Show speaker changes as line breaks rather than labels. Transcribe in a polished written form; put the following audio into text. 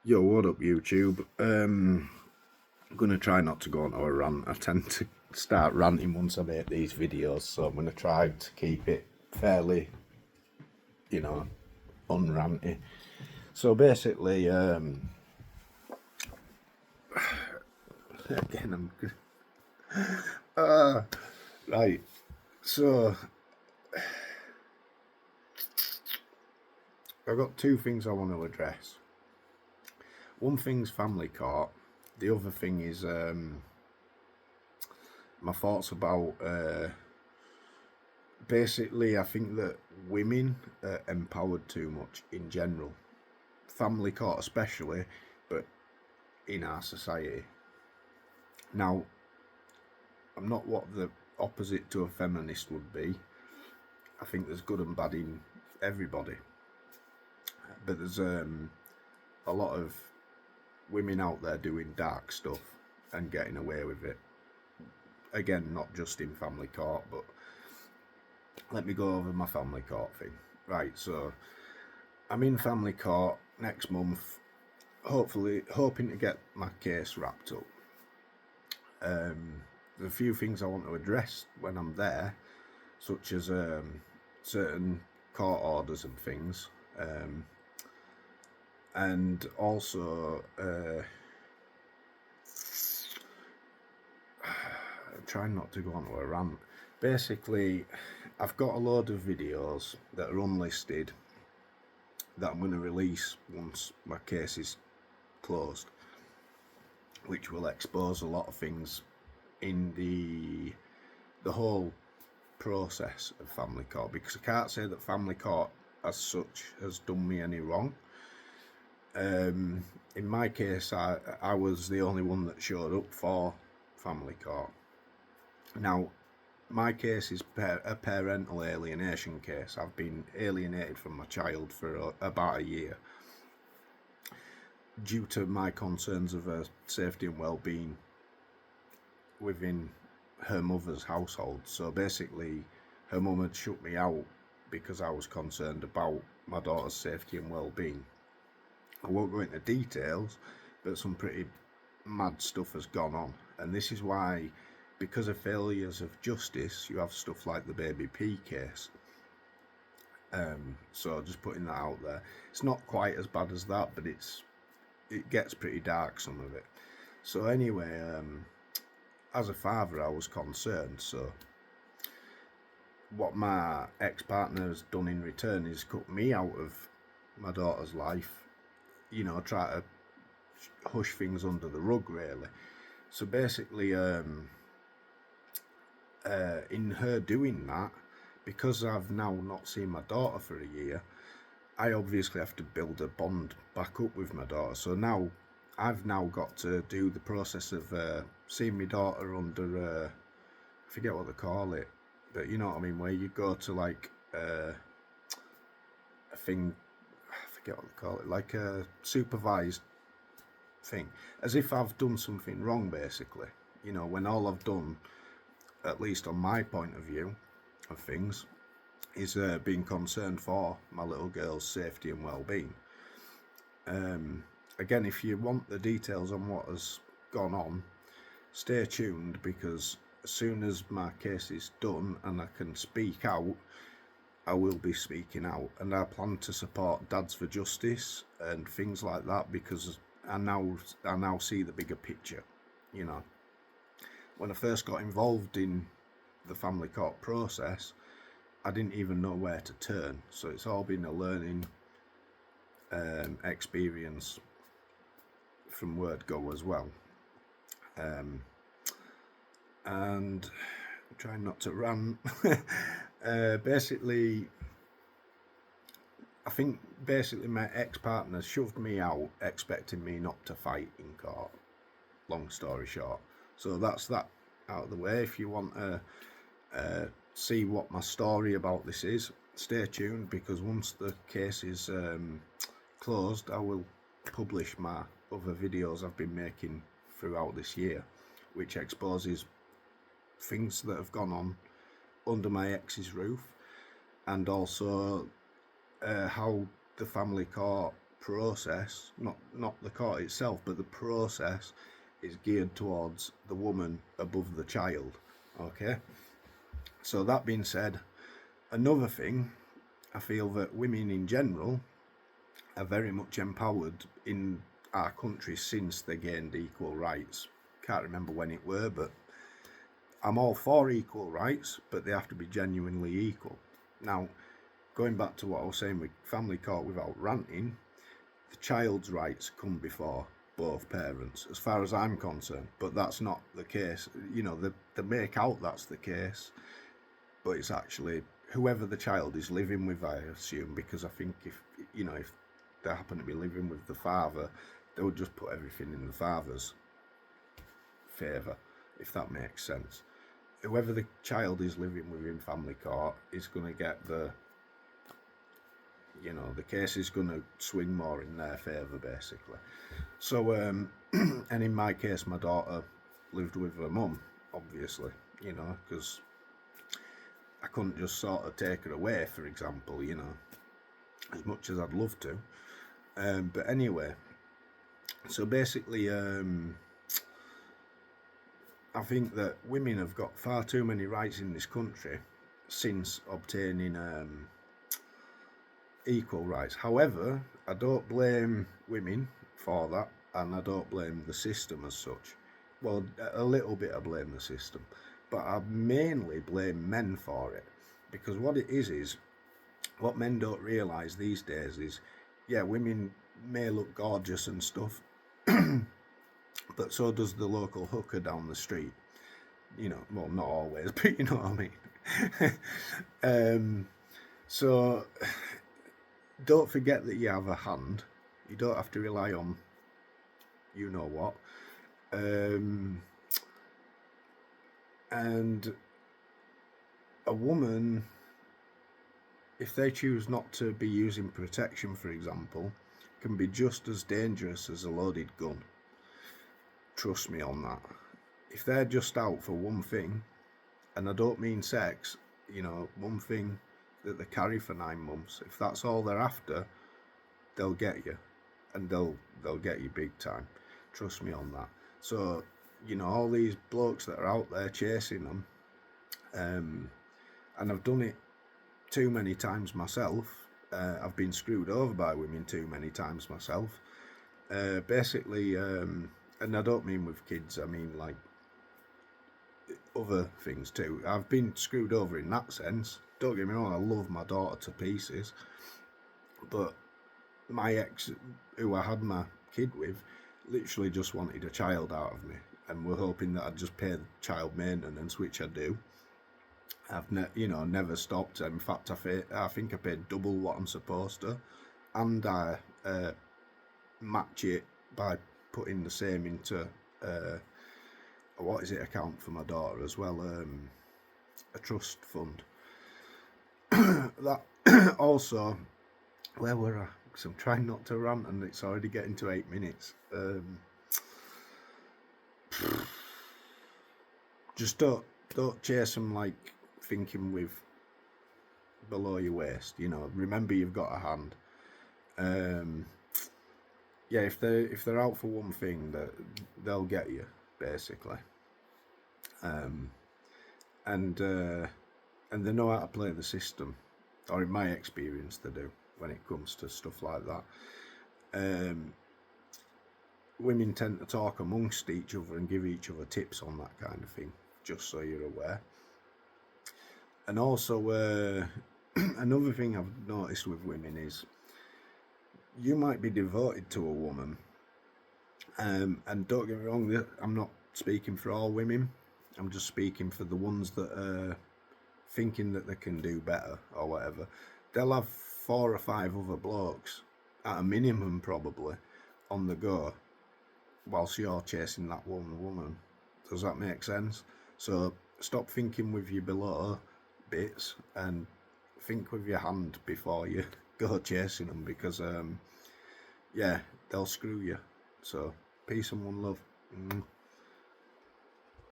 Yo, what up, YouTube? I'm gonna try not to go on a rant. I tend to start ranting once I make these videos, so I'm gonna try to keep it fairly, unranty. So basically, again, right. So I've got two things I want to address. One thing's family court. The other thing is my thoughts about. Basically, I think that women are empowered too much in general, family court especially, but in our society. Now, I'm not what the opposite to a feminist would be. I think there's good and bad in everybody, but there's a lot of women out there doing dark stuff and getting away with it. Again, not just in family court, but let me go over my family court thing. Right, so I'm in family court next month, hopefully hoping to get my case wrapped up. There's a few things I want to address when I'm there, such as certain court orders and things, and also trying not to go on to a rant. Basically, I've got a load of videos that are unlisted that I'm going to release once my case is closed, which will expose a lot of things in the whole process of family court, because I can't say that family court as such has done me any wrong. In my case, I was the only one that showed up for family court. Now, my case is a parental alienation case. I've been alienated from my child for about a year due to my concerns of her safety and well-being within her mother's household. So basically, her mum had shut me out because I was concerned about my daughter's safety and well-being. I won't go into details, but some pretty mad stuff has gone on, and this is why, because of failures of justice, you have stuff like the Baby P case. So just putting that out there. It's not quite as bad as that, but it gets pretty dark, some of it. So anyway, as a father, I was concerned. So what my ex-partner has done in return is cut me out of my daughter's life, try to hush things under the rug, really. So basically, in her doing that, because I've now not seen my daughter for a year, I obviously have to build a bond back up with my daughter. So now I've now got to do the process of seeing my daughter under, I forget what they call it, but you know what I mean, where you go to like a thing, I forget what they call it, like a supervised thing, as if I've done something wrong, basically, when all I've done, at least on my point of view of things, is being concerned for my little girl's safety and well-being. Again, if you want the details on what has gone on, stay tuned, because as soon as my case is done and I can speak out, I will be speaking out, and I plan to support Dads for Justice and things like that, because I now see the bigger picture. When I first got involved in the family court process, I didn't even know where to turn. So it's all been a learning experience from word go as well. And I'm trying not to rant. Basically, I think my ex-partner shoved me out, expecting me not to fight in court. Long story short. So that's that out of the way. If you want to see what my story about this is, stay tuned, because once the case is closed, I will publish my other videos I've been making throughout this year, which exposes things that have gone on under my ex's roof, and also how the family court process, not the court itself, but the process is geared towards the woman above the child. Okay, so that being said, another thing, I feel that women in general are very much empowered in our country since they gained equal rights. Can't remember when it were, but I'm all for equal rights, but they have to be genuinely equal. Now, going back to what I was saying with family court without ranting, the child's rights come before both parents, as far as I'm concerned, but that's not the case. You know, they make out that's the case, but it's actually whoever the child is living with, I assume, because I think if they happen to be living with the father, they would just put everything in the father's favour, if that makes sense. Whoever the child is living with in family court is going to get the case is going to swing more in their favour, basically. So, and in my case, my daughter lived with her mum, obviously, because I couldn't just sort of take her away, for example, as much as I'd love to. But anyway, so basically, I think that women have got far too many rights in this country since obtaining equal rights. However, I don't blame women for that, and I don't blame the system as such. Well, a little bit I blame the system, but I mainly blame men for it, because what it is what men don't realise these days is, yeah, women may look gorgeous and stuff, but so does the local hooker down the street. Well, not always, but you know what I mean. So don't forget that you have a hand. You don't have to rely on you know what. And a woman, if they choose not to be using protection, for example, can be just as dangerous as a loaded gun. Trust me on that. If they're just out for one thing, and I don't mean sex, one thing that they carry for 9 months, if that's all they're after, they'll get you, and they'll get you big time. Trust me on that. So, all these blokes that are out there chasing them, and I've done it too many times myself. I've been screwed over by women too many times myself. Basically, and I don't mean with kids, I mean like other things too. I've been screwed over in that sense. Don't get me wrong, I love my daughter to pieces, but my ex, who I had my kid with, literally just wanted a child out of me, and were hoping that I'd just pay the child maintenance, which I do. I've never stopped. In fact, I think I paid double what I'm supposed to, and I match it by putting the same into account for my daughter as well, a trust fund. That also, where were I? Because I'm trying not to rant, and it's already getting to 8 minutes. Just don't chase them like thinking with below your waist. Remember you've got a hand. Yeah, if they're out for one thing, they'll get you, basically. And they know how to play the system, or in my experience they do, when it comes to stuff like that. Women tend to talk amongst each other and give each other tips on that kind of thing, just so you're aware. And also, another thing I've noticed with women is, you might be devoted to a woman, and don't get me wrong, I'm not speaking for all women, I'm just speaking for the ones that are thinking that they can do better or whatever. They'll have 4 or 5 other blokes, at a minimum probably, on the go, whilst you're chasing that one woman. Does that make sense? So stop thinking with your below bits and think with your hand before you go chasing them, because yeah, they'll screw you. So peace and one love.